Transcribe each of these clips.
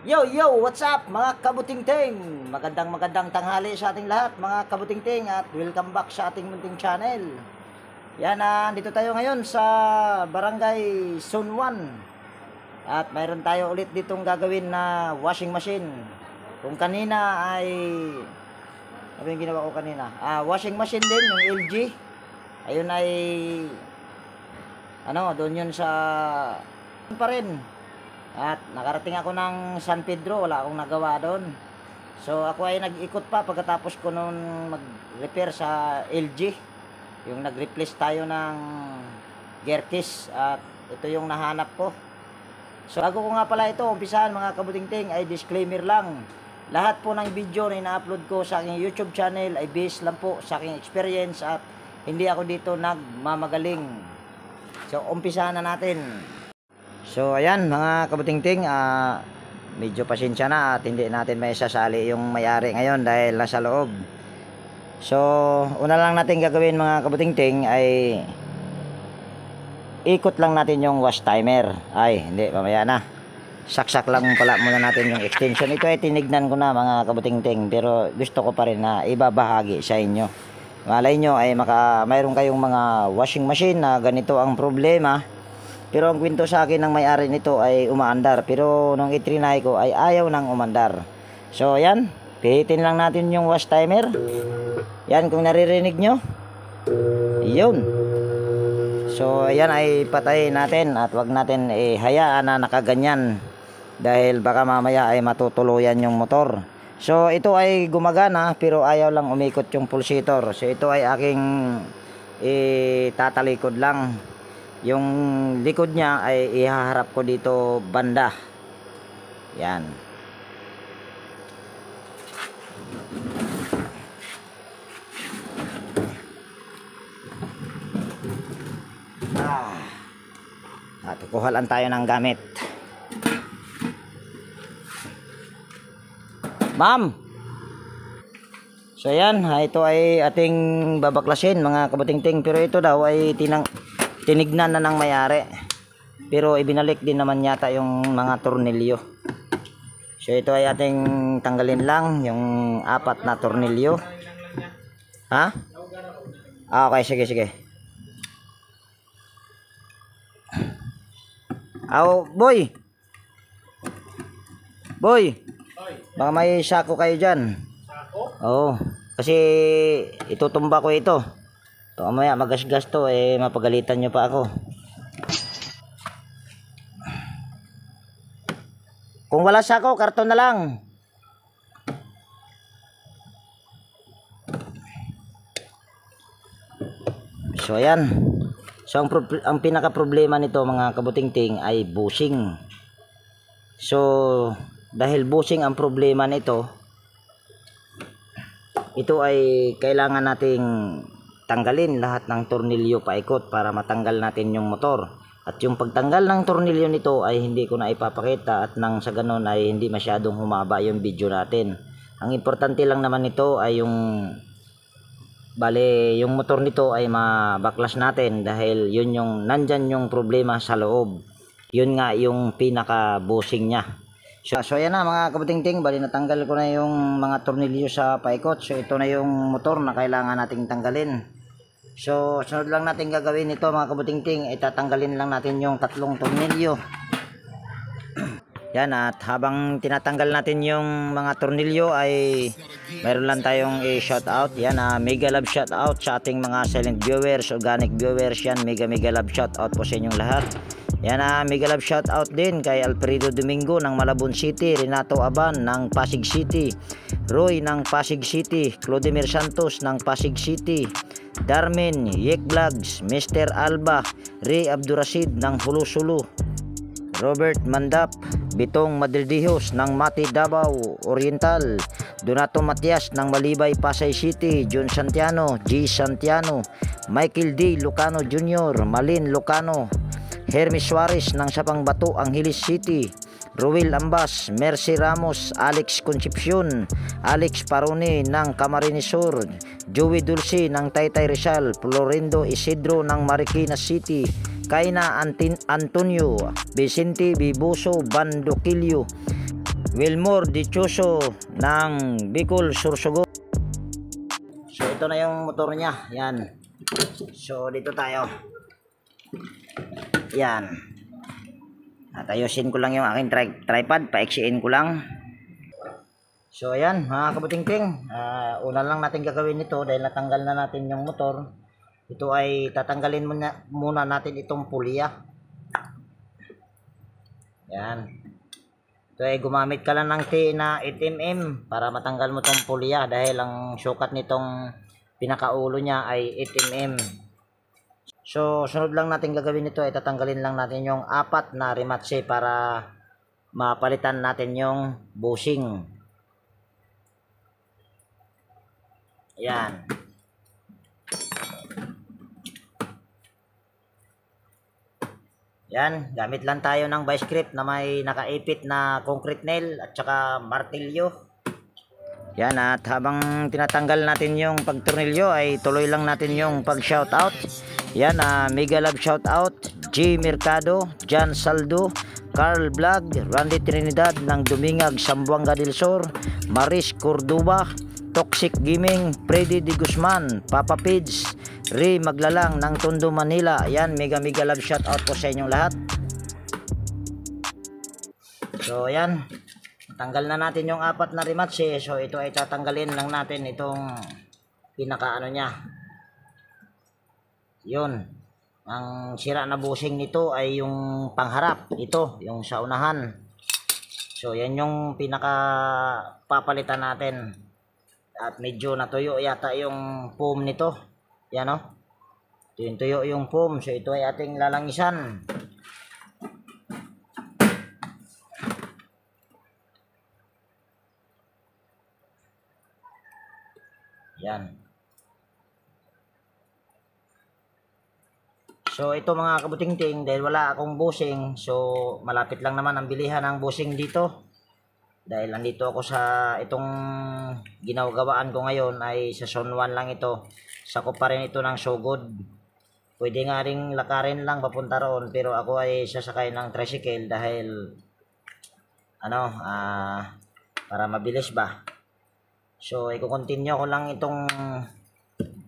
Yo, yo, what's up mga kabutingting? Magandang tanghali sa ating lahat mga kabutingting at welcome back sa ating munting channel. Yan, dito tayo ngayon sa Barangay Zone 1. At mayroon tayo ulit ditong gagawin na washing machine. Kung kanina ay ano yung ginawa ko kanina? Washing machine din, yung LG. Ayun ay doon yun sa pa rin. At nakarating ako ng San Pedro, wala akong nagawa doon. So ako ay nag-ikot pa pagkatapos ko noon mag-repair sa LG. Yung nag-replace tayo ng gear case at ito yung nahanap ko. So bago ko nga pala ito umpisahan mga kabutingting ay disclaimer lang. Lahat po ng video na ina-upload ko sa aking YouTube channel ay based lang po sa aking experience at hindi ako dito nagmamagaling. So umpisahan na natin. So ayan mga kabutingting, medyo pasensya na at hindi natin may sasali yung may-ari ngayon dahil nasa loob. So una lang natin gagawin mga kabutingting ay ikot lang natin yung wash timer. Ay hindi, mamaya na. Saksak lang pala muna natin yung extension. Ito ay tinignan ko na mga kabutingting pero gusto ko pa rin na ibabahagi sa inyo. Malay nyo ay mayroon kayong mga washing machine na ganito ang problema. Pero ang kwento sa akin ng may-ari nito ay umaandar. Pero nung itrinay ko ay ayaw nang umandar. So yan, pihitin lang natin yung wash timer. Yan kung naririnig nyo. Yun. So yan ay patayin natin at wag natin hayaan na nakaganyan. Dahil baka mamaya ay matutuluyan yung motor. So ito ay gumagana pero ayaw lang umikot yung pulsator. So ito ay aking tatalikod lang. Yung likod niya ay ihaharap ko dito banda. Yan. At kukuhalan tayo ng gamit. Ma'am. So yan, ito ay ating babaklasin mga kabutingting pero ito daw ay tinignan na ng may-ari pero ibinalik din naman yata yung mga tornilyo. So ito ay ating tanggalin lang yung 4 na tornilyo. Okay, sige. Boy, baka may sako kayo dyan. Oo, kasi itutumba ko ito. So, mamaya magasgas to mapagalitan nyo pa ako. Kung wala sako, karton na lang. So ayan. So ang pinaka problema nito mga kabutingting ay bushing. So dahil bushing ang problema nito, ito ay kailangan nating tanggalin lahat ng tornilyo paikot para matanggal natin yung motor. At yung pagtanggal ng tornilyo nito ay hindi ko na ipapakita at nang sa ganun ay hindi masyadong humaba yung video natin. Ang importante lang naman nito ay yung yung motor nito ay mabaklas natin dahil yun yung nandyan yung problema sa loob. Yun nga yung pinaka bushing nya. So ayan na mga kabutingting, bali natanggal ko na yung mga tornilyo sa paikot. So ito na yung motor na kailangan nating tanggalin. So sunod lang natin gagawin ito mga kabutingting, itatanggalin lang natin yung 3 tornilyo. Yan, at habang tinatanggal natin yung mga tornilyo ay mayroon lang tayong shout out. Yan, mega love shout out sa ating mga silent viewers, organic viewers. Yan, mega love shout out po sa inyong lahat. Yan, mega love shout out din kay Alfredo Domingo ng Malabon City, Renato Aban ng Pasig City, Roy ng Pasig City, Clodemir Santos ng Pasig City, Darmin, Yek Vlogs, Mr. Alba, Ray Abdurasid ng Hulusulu, Robert Mandap, Bitong Madridijos ng Mati Davao Oriental, Donato Matias ng Malibay Pasay City, John Santiano, G. Santiano, Michael D. Lucano Jr., Malin Lucano, Hermes Suarez ng Sapang Bato, Angeles City, Ruel Ambas, Mercy Ramos, Alex Concepcion, Alex Parone ng Camarines Sur, Joey Dulce ng Taytay Rizal, Florindo Isidro ng Marikina City, Kaina Antonio, Vicente Bibuso Bandoquillo, Wilmore Dichoso ng Bicol, Sursogon. So ito na yung motor niya, yan. So dito tayo, yan. At ayusin ko lang yung aking tripod, paiksiin ko lang. So ayan mga kabutingting, una lang natin gagawin nito dahil natanggal na natin yung motor. Ito ay tatanggalin muna natin itong pulya. Yan. Ito ay gumamit ka lang ng T na 8mm para matanggal mo itong pulya dahil ang sukat nitong pinakaulo niya ay 8mm. So sunod lang natin gagawin nito ay tatanggalin lang natin yung 4 na rematche para mapalitan natin yung bushing. Yan. Yan, gamit lang tayo ng vice grip na may nakaipit na concrete nail at saka martilyo. Yan, at habang tinatanggal natin yung pagtornilyo ay tuloy lang natin yung pag shoutout. Yan, mega love shoutout G Mercado, John Saldo, Carl Vlog, Randy Trinidad ng Dumingag, Zamboanga del Sur, Maris Cordoba, Toxic Gaming, Freddy Di Guzman, Papa Pids, Ray Maglalang ng Tondo, Manila. Yan, mega love shout out po sa inyong lahat. So yan, tanggal na natin yung 4 na rematche. So ito ay tatanggalin lang natin itong pinakaano niya. Yun, ang sira na bushing nito ay yung pangharap, ito yung sa unahan. So yan yung pinaka papalitan natin. At medyo natuyo yata yung foam nito. Yan o. Ito yung tuyo yung foam. So ito ay ating lalangisan. Yan. So ito mga kabutingting, dahil wala akong bushing, so malapit lang naman ang bilihan ng bushing dito. Dahil nandito ako sa itong ginawagawaan ko ngayon ay sa Zone 1 lang ito. Sakop pa rin ito ng Sogod. Pwede nga ring lakarin lang papunta roon, pero ako ay sasakay ng tricycle dahil para mabilis ba. So i-continue ko lang itong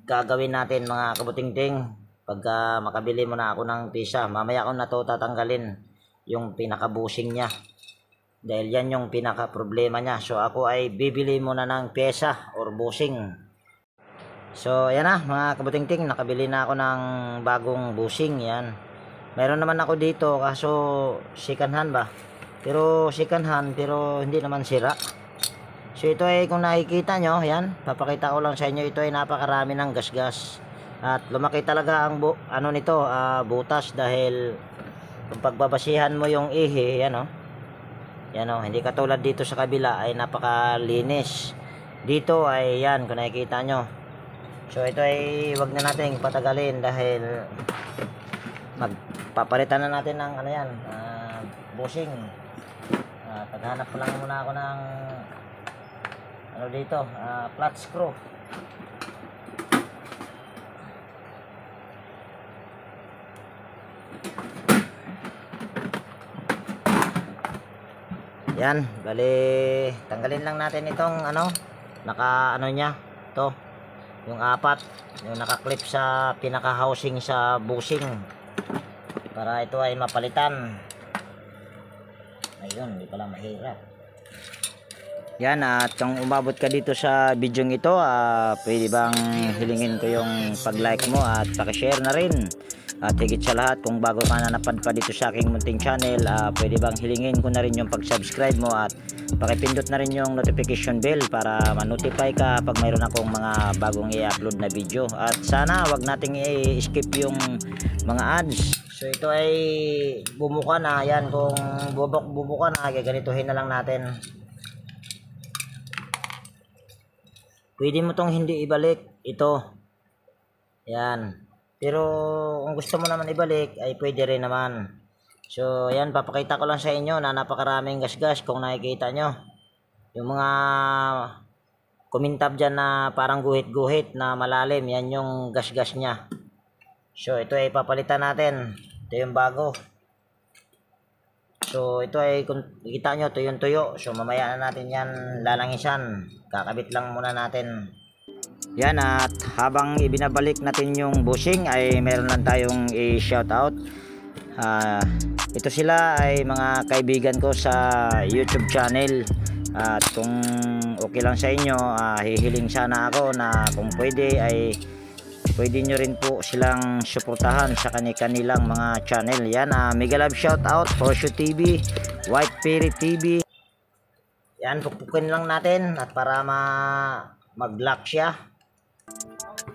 gagawin natin mga kabutingting. Pagka makabili mo na ako ng pisa, mamaya ko na to tatanggalin yung pinaka-bushing niya. Dahil yan yung pinaka problema niya. So ako ay bibili muna ng pyesa or bushing. So ayan na mga kabutingting, nakabili na ako ng bagong bushing. Yan. Meron naman ako dito kaso second hand ba. Pero second hand pero hindi naman sira. So ito ay kung nakikita nyo, yan, papakita ko lang sa inyo, ito ay napakarami ng gasgas. At lumaki talaga ang butas dahil kung pagbabasihan mo yung ihi, yan o. Yan o, hindi katulad dito sa kabila ay napakalinis. Dito ay yan, kung nakikita nyo. So ito ay wag na natin patagalin dahil magpapalitan na natin ng bushing. Paghanap ko lang muna ako ng dito, flat screw. Yan, bali tanggalin lang natin itong niya, to yung 4, yung naka-clip sa pinaka-housing sa bushing para ito ay mapalitan. Ayun, hindi pala mahirap. Yan, at kung umabot ka dito sa video ito, pwede bang hilingin ko yung pag-like mo at paki-share na rin. At higit sa lahat, kung bago ka na napadpad dito sa aking munting channel, pwede bang hilingin ko na rin yung pag-subscribe mo at pakipindot na rin yung notification bell para ma-notify ka pag mayroon akong mga bagong i-upload na video. At sana wag nating i-skip yung mga ads. So ito ay bumuka na. Yan, kung bumuka na, gaganituhin na lang natin. Pwede mo tong hindi ibalik ito. Yan. Pero kung gusto mo naman ibalik ay pwede rin naman. So yan, papakita ko lang sa inyo na napakaraming gasgas kung nakikita nyo. Yung mga kumintab dyan na parang guhit-guhit na malalim, yan yung gasgas nya. So ito ay papalitan natin. Ito yung bago. So ito ay kung kita nyo tuyong-tuyo. So mamaya na natin yan lalangisan. Kakabit lang muna natin. Yan, at habang ibinabalik natin yung bushing ay meron lang tayong i-shoutout. Ito sila ay mga kaibigan ko sa YouTube channel. At kung okay lang sa inyo, hihiling sana ako na kung pwede ay pwede nyo rin po silang suportahan sa kanilang mga channel. Yan, mega love shout out Porsche TV, White Fairy TV. Yan, pukpukin lang natin at para mag-lock siya.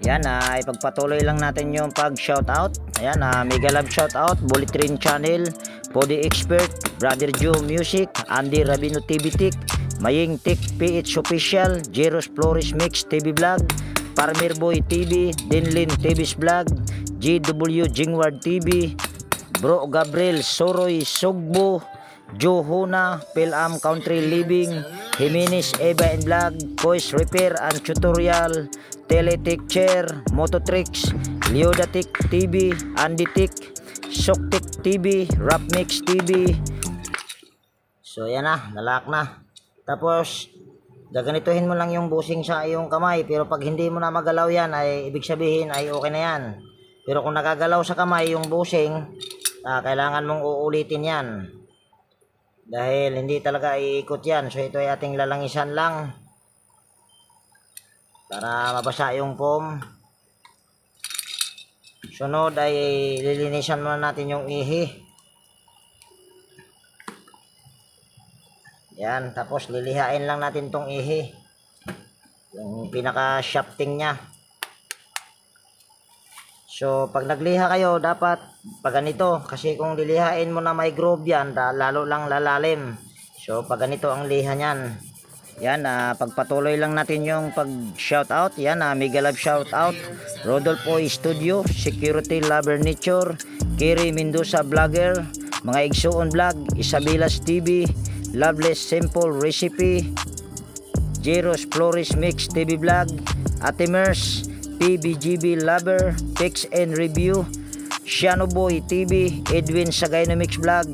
Yan, ipagpatuloy lang natin yung pag shout out. Ayan, mega love shout out Bullet Train Channel, Pody Expert, Brother Joe Music, Andy Rabino TV Tik, Maying Tik PH Official, Jeros Flores Mix TV Vlog, Farmer Boy TV, Dinlin TV's Vlog, GW Jingward TV, Bro Gabriel Soroy Sogbo, Joe Huna, Pilam Country Living, Jimenez Eva and Vlog, Voice Repair and Tutorial, Teletic Chair, Mototrix, Leodatic TV, Andy Tik, Soktik TV, Rap Mix TV. So yan na, nalock na. Tapos gaganituhin mo lang yung bushing sa iyong kamay, pero pag hindi mo na magalaw yan ay ibig sabihin ay okay na yan. Pero kung nakagalaw sa kamay yung bushing, kailangan mong uulitin yan dahil hindi talaga iikot yan. So ito ay ating lalangisan lang para mabasa yung foam. Sunod ay lilinisan muna natin yung ihi. Yan, tapos lilihain lang natin tong ihi, yung pinaka shafting nya. So pag nagliha kayo dapat pag ganito, kasi kung lilihain mo na may groove yan, lalo lang lalalim. So pag ganito ang liha nyan. Yan, pagpatuloy lang natin yung pag shout out. Yan, mega love shout out Rodolfo Studio, Security Lover Nature, Kiri Mendoza Vlogger, Mga Igsuon Vlog, Isabelas TV, Loveless Simple Recipe, Jeros Flores Mix TV Vlog, Atimers, PBGB Lover, Fix and Review, Shiano Boy TV, Edwin Sagayno Mix Vlog,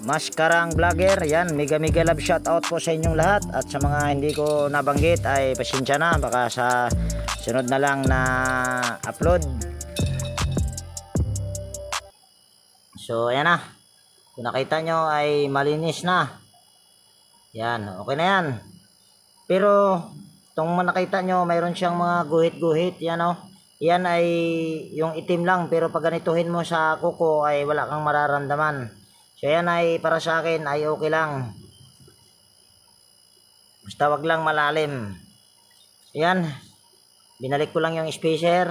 Maskarang Vlogger. Yan, mega love shout out po sa inyong lahat. At sa mga hindi ko nabanggit ay pasensya na, baka sa sunod na lang na upload. So ayan na, kung nakita nyo ay malinis na. Yan, okay na yan. Pero itong nakita nyo, mayroon siyang mga guhit-guhit. Yan, yan ay yung itim lang, pero pag ganituhin mo sa kuko ay wala kang mararamdaman. So yan ay para sa akin ay okay lang, basta wag lang malalim. Yan, binalik ko lang yung spacer.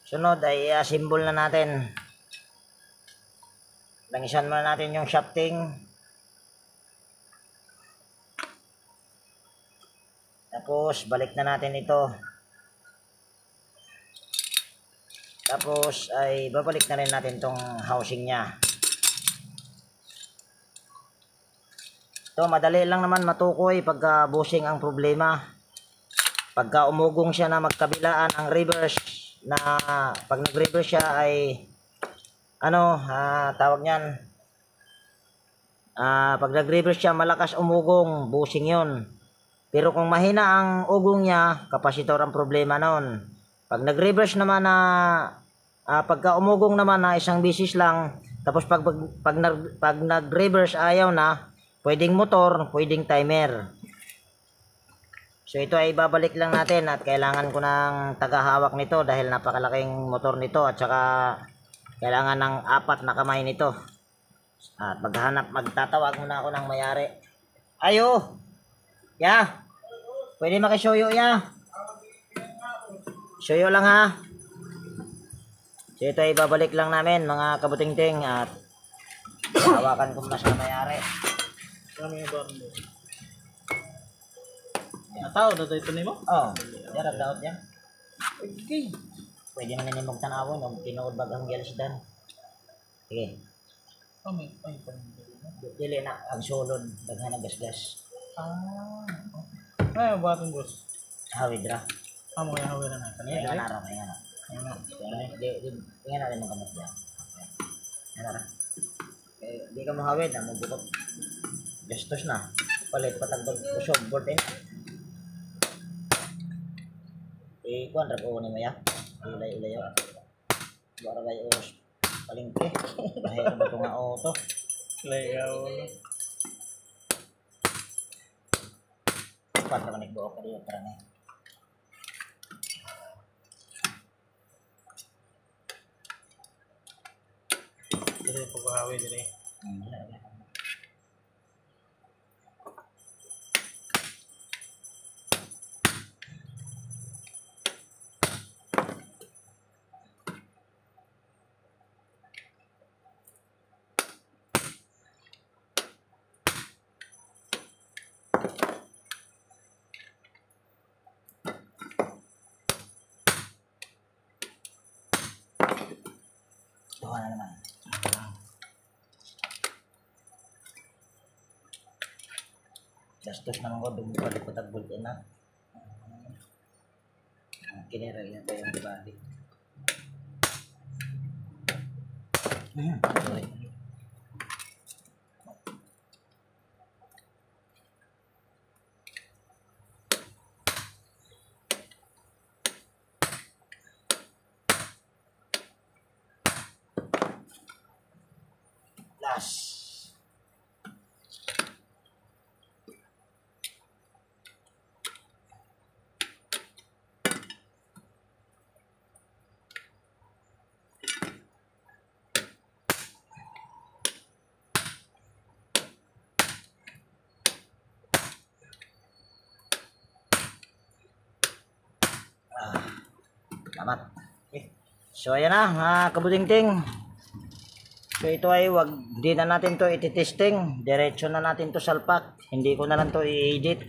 Sunod ay i-assemble na natin. Langisan muna natin yung shafting. Tapos balik na natin ito. Tapos ay babalik na rin natin tong housing nya. Ito madali lang naman matukoy pagka bushing ang problema. Pagka umugong siya na magkabilaan ang reverse, na pag nag-reverse siya ay tawag niyan, pag nag-reverse siya malakas umugong, bushing yun. Pero kung mahina ang ugong niya, kapasitor ang problema noon. Pag nag-reverse naman na pagka umugong naman na isang bisis lang, tapos pag nag-reverse ayaw na, pwedeng motor, pwedeng timer. So ito ay babalik lang natin at kailangan ko ng tagahawak nito dahil napakalaking motor nito at saka kailangan ng 4 na kamay nito. At magtatawag muna ako ng mayari. Ayo! Ya! Pwede makisuyo ya? Suyo lang ha. So ito ay babalik lang namin mga kabutingting at hawakan ko muna sa mayari. Kami ba mo? Ataw na dito nimo? Oh, darag daot yan. Okay. Pwede man nimog tanawon og tinuod bagang gilas dan. Sige. Kami ay Dili na ang sulod daghan ng gasgas. Ay, batong boss. Hawidra. Amo kaya hawin na natin. Kaya na ra kaya na. Tingnan natin ang kamot diyan. Yan ra. Hindi ka mahawid na mabukot. Gastos na. Palit patagbag usog board eh. Kuan ra ko ni maya. Ulay-ulay yo. Bara bay os palingke. Bahaya ba nga auto. Layaw. Pat naman nagbuo ka diyo para na. Dire paghawi dire. Tuwa na naman. Gastos naman ko, dumupali ko tagbol ka na. Kinira yun pa yung balik. Sorry. Last. Salamat. Okay. So ayan na mga kabutingting. So ito ay hindi na natin to ititesting. Diretso na natin to salpak. Hindi ko na lang to i-edit.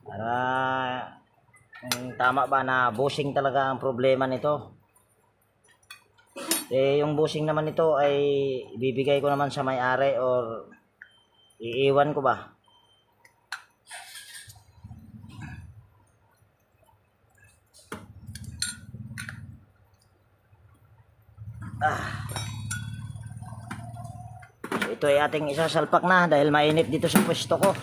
Para tama ba na bushing talaga ang problema nito. Yung bushing naman nito ay ibibigay ko naman sa may-ari or iiwan ko ba. So ito ay ating isasalpak na dahil mainit dito sa pwesto ko.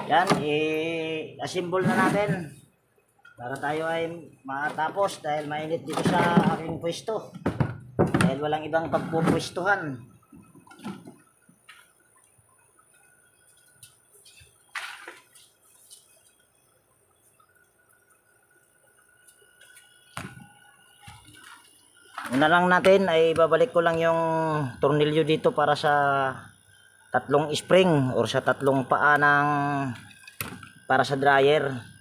Yan, i-assemble na natin para tayo ay matapos dahil mainit dito sa aking pwesto dahil walang ibang pagpupwestuhan. Una lang natin ay babalik ko lang yung tornilyo dito para sa tatlong spring or sa tatlong paa ng para sa dryer.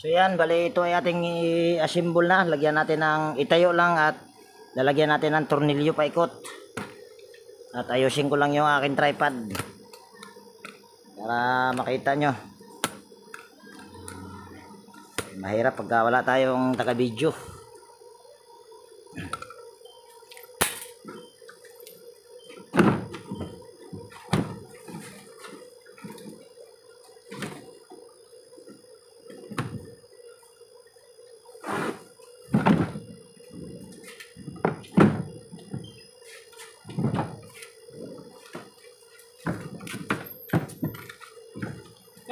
So yan, bali ito ay ating i-assemble na. Lagyan natin ng itayo lang at lalagyan natin ng tornilyo paikot. At ayusin ko lang yung aking tripod para makita nyo. Mahirap pagka wala tayong taga-video.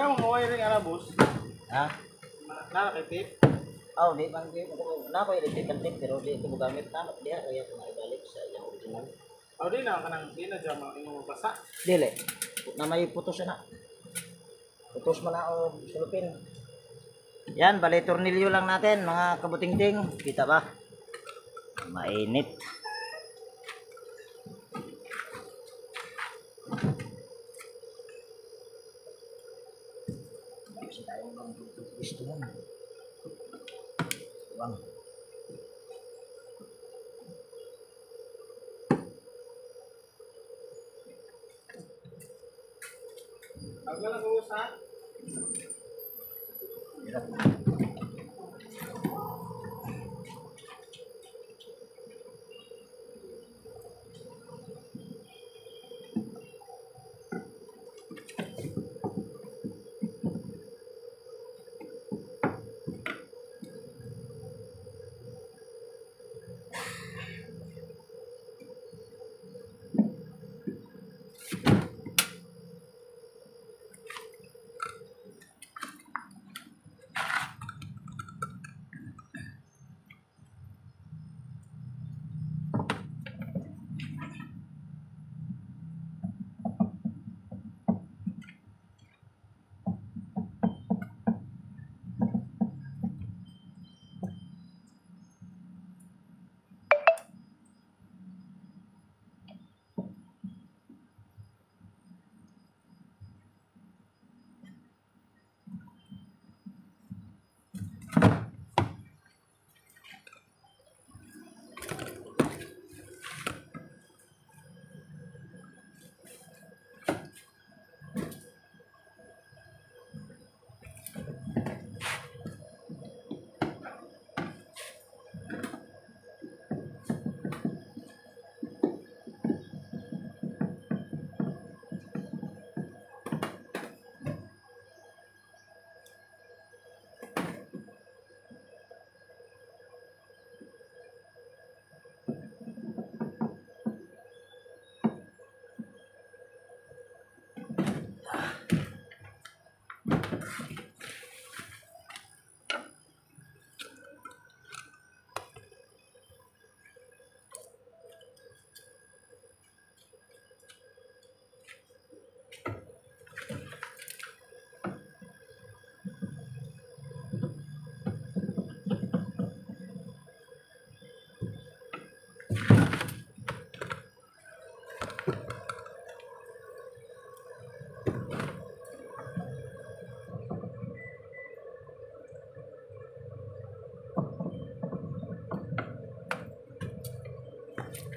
Yung mga wiring ara boss. Ha? Nakakitip. Oh, di bang di na ko electrical tape pero di ko gamit na diha kaya ko na ibalik sa iyang original. O di na kanang di na dyan mga basa. Dili. Na may putos na. Putos man na o sulupin. Yan, bali tornilyo lang natin mga kabutingting. Kita ba? Mainit. Kasi tayo bang gusto mo. Bang. Ang galang boss ha.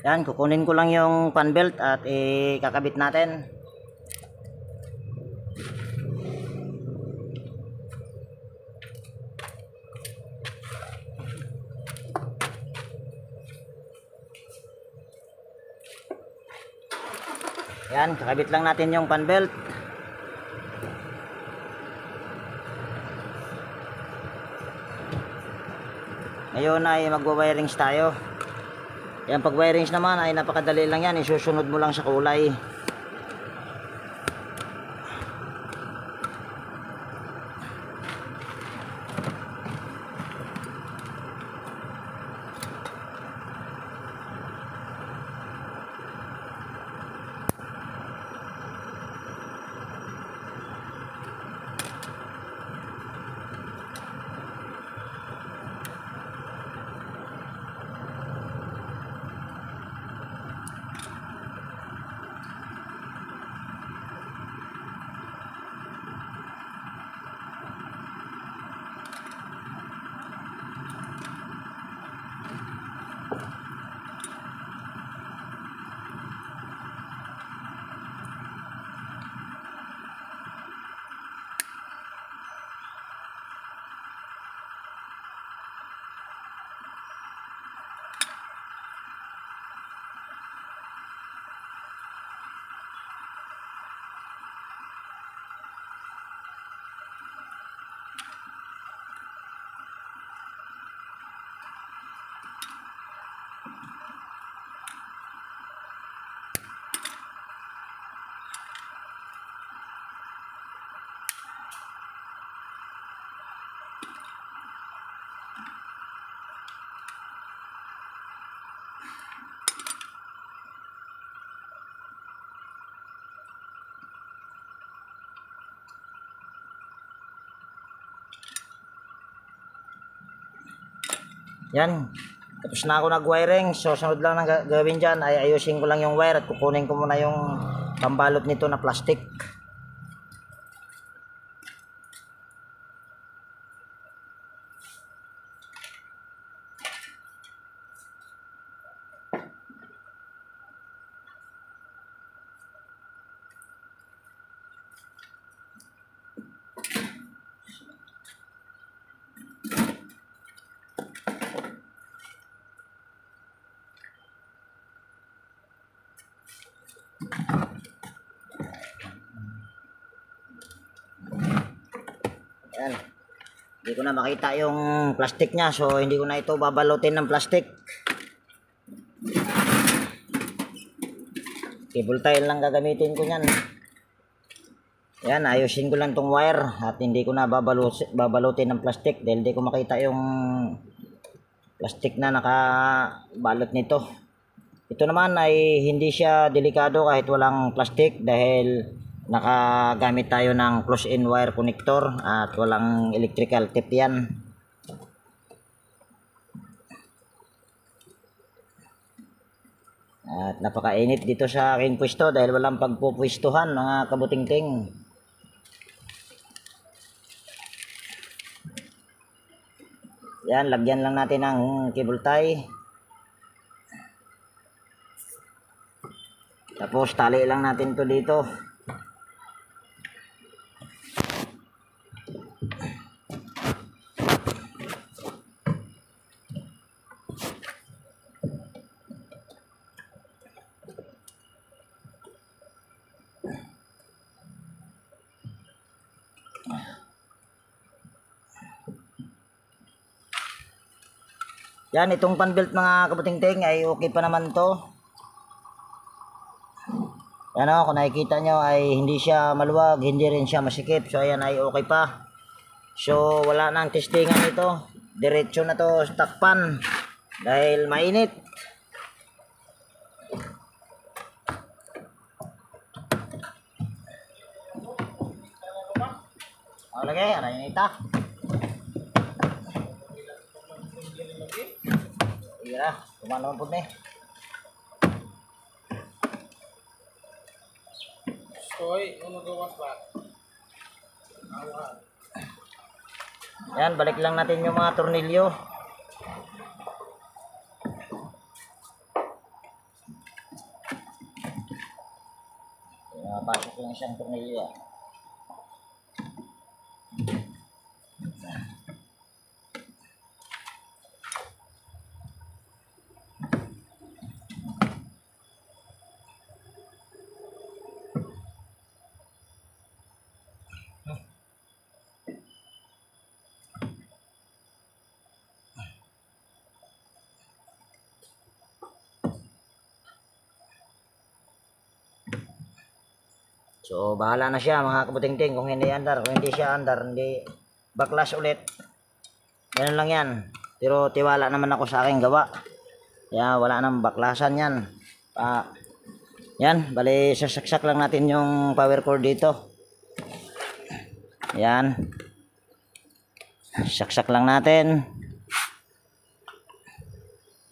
Yan, kukunin ko lang yung fan belt at ikakabit natin. Yan, kakabit lang natin yung fan belt. Ngayon ay magwa-wirings tayo. Yan, pag wirings naman ay napakadali lang yan, isusunod mo lang sa kulay. Yan. Tapos na ako nag-wiring. So, sunod lang na gagawin dyan ay ayusin ko lang yung wire at kukunin ko muna yung pambalot nito na plastic. Ayan. Hindi ko na makita yung plastic niya, so hindi ko na ito babalutin ng plastic. Cable tile lang gagamitin ko niyan. Ayan, ayusin ko lang tong wire at hindi ko na babalutin ng plastic dahil hindi ko makita yung plastic na nakabalot nito. Ito naman ay hindi siya delikado kahit walang plastic dahil nakagamit tayo ng close-in wire connector at walang electrical tip yan. At napakainit dito sa aking pwesto dahil walang pagpupwestuhan mga kabutingting. Yan, lagyan lang natin ng cable tie. Tapos tali lang natin to dito. Yan, itong panbelt mga kabutingting ay okay pa naman to. Yan o, kung nakikita nyo ay hindi siya maluwag, hindi rin siya masikip. So ayan ay okay pa. So wala nang testingan ito. Diretso na to takpan dahil mainit. O lagay, ano yun ita? Iya lah, kumanon po ni. Soy, ano gawas ba? Yan, balik lang natin yung mga tornilyo. Pasok yung isang tornilyo. So bahala na siya mga kabutingting kung hindi andar. Kung hindi siya andar, hindi backlash ulit. Ganun lang yan. Pero tiwala naman ako sa aking gawa. Kaya wala nang backlasan yan. Yan, bali sasaksak lang natin yung power cord dito. Yan. Saksak lang natin.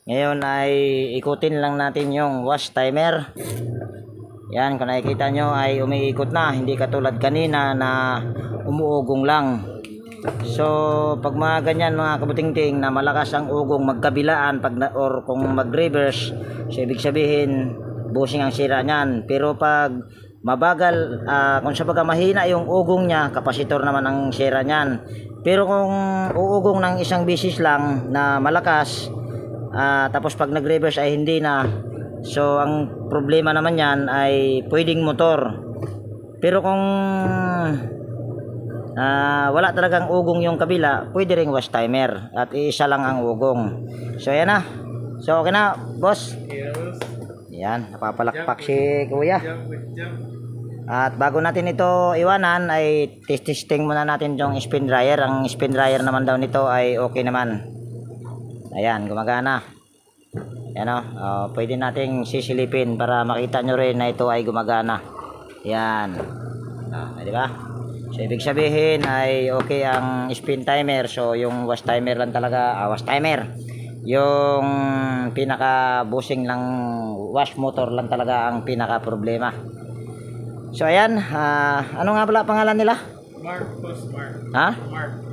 Ngayon ay ikutin lang natin yung wash timer. Yan, kung nakikita nyo ay umiikot na, hindi katulad kanina na umuugong lang. So pag mga ganyan mga kabutingting na malakas ang ugong magkabilaan or kung mag-reverse, so ibig sabihin bushing ang sira niyan. Pero pag mabagal, kung sa baga mahina yung ugong niya, kapasitor naman ang sira niyan. Pero kung uugong ng isang bisis lang na malakas, tapos pag nag-reverse ay hindi na, so ang problema naman yan ay pwedeng motor. Pero kung wala talagang ugong yung kabila, pwede ring wash timer at isa lang ang ugong. So yan na. So okay na boss. Yan, napapalakpak si kuya. At bago natin ito iwanan ay testing muna natin yung spin dryer. Ang spin dryer naman daw nito ay okay naman. Ayan, gumagana. Yan o, pwede nating sisilipin para makita nyo rin na ito ay gumagana. Yan. Di ba? So ibig sabihin ay okay ang spin timer. So yung wash timer lang talaga, wash timer. Yung pinaka busing lang wash motor lang talaga ang pinaka problema. So ayan, ano nga pala pangalan nila? Mark. Ha?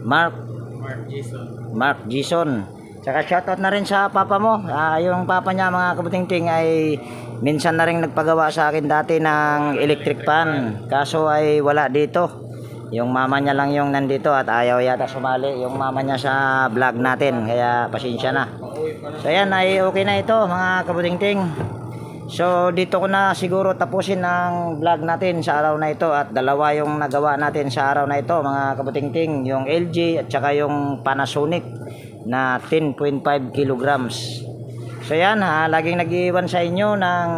Mark Jason. Jason. Mark Jason. Tsaka shoutout na rin sa papa mo. Yung papa niya mga kabuting-ting ay minsan na rin nagpagawa sa akin dati ng electric fan. Kaso ay wala dito. Yung mama niya lang yung nandito at ayaw yata sumali yung mama niya sa vlog natin. Kaya pasensya na. So ayan ay okay na ito mga kabuting-ting. So dito ko na siguro tapusin ang vlog natin sa araw na ito at dalawa yung nagawa natin sa araw na ito mga kabuting-ting, yung LG at saka yung Panasonic na 10.5 kilograms. So yan laging nag-iwan sa inyo ng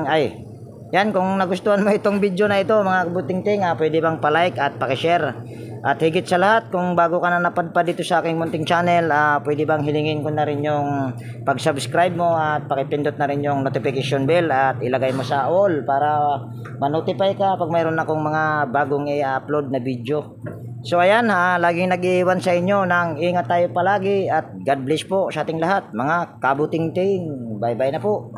yan kung nagustuhan mo itong video na ito mga kabuting-ting, pwede bang pa-like at paki-share. At higit sa lahat, kung bago ka na napadpad dito sa aking munting channel, pwede bang hilingin ko na rin yung pag-subscribe mo at pakipindot na rin yung notification bell at ilagay mo sa all para ma-notify ka pag mayroon akong mga bagong i-upload na video. So ayan laging nag-iwan sa inyo ng ingat tayo palagi at God bless po sa ating lahat mga kabuting-ting. Bye bye na po.